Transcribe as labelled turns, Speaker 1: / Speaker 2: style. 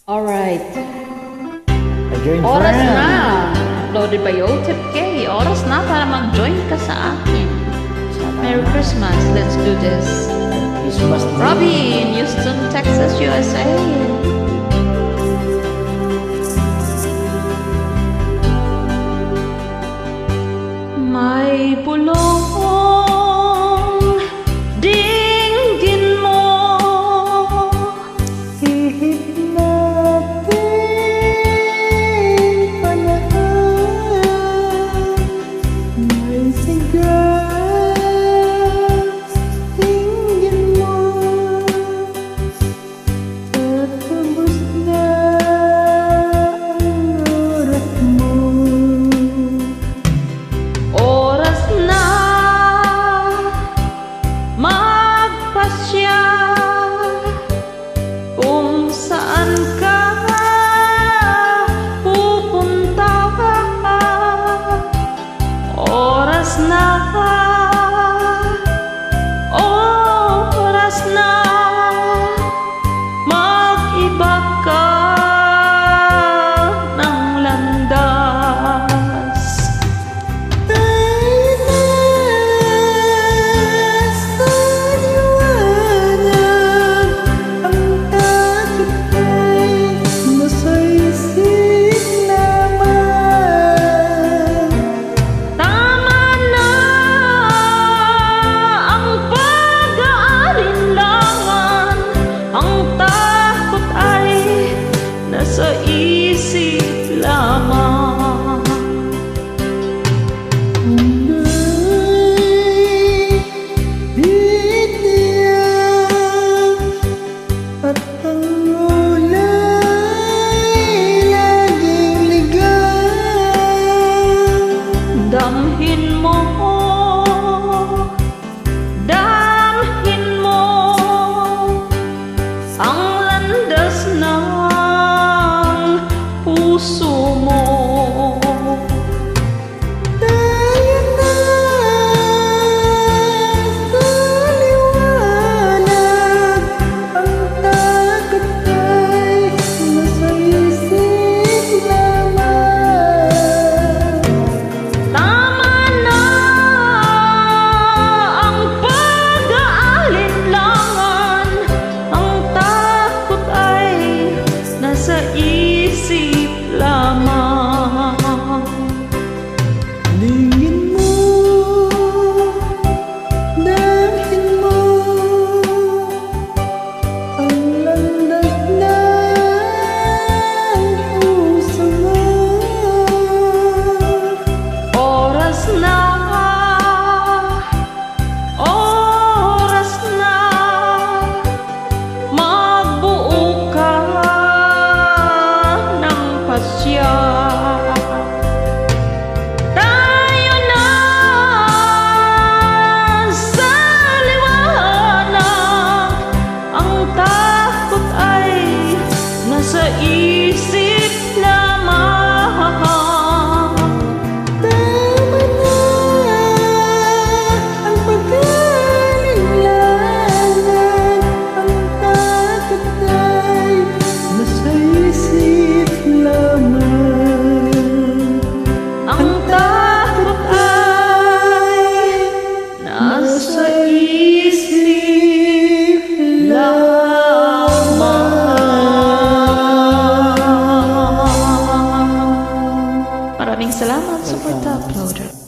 Speaker 1: Alright.
Speaker 2: Join
Speaker 1: Oras
Speaker 2: friend.
Speaker 1: na. Uploaded by OTIP-K. Oras na para mag-join ka sa akin. Merry Christmas. Let's do this.
Speaker 2: Christmas Day.
Speaker 1: Robbie in Houston, Texas, USA. May bulong dinggin mo.
Speaker 2: Hihip natin palahan. May sigas dinggin mo. Tatapos na ang oras mo.
Speaker 1: Oras na magpasya kung saan ka pupunta. Oras na, oras na mag-iba ka ng landas. Sa isip lamang.
Speaker 2: Bitiyak at ang ulay laging ligaw.
Speaker 1: Damhin mo, damhin mo ang landas ng puso mo.
Speaker 2: Tayo na sa liwanag, ang takot ay nasa isip lamang.
Speaker 1: Tama na ang pag-aalinlangan, ang takot ay nasa isip lamang.
Speaker 2: Tingin mo, damhin mo ang landas ng puso mo.
Speaker 1: Oras na, oras na magbuo ka ng pasya. Tayo na sa liwanag, ang takot ay nasa isip lamang.
Speaker 2: Tama na ang pag-aalinlangan, ang takot ay nasa isip lamang.
Speaker 1: Ang takot ay nasa isip lamang. Maraming salamat sa pag-uploader.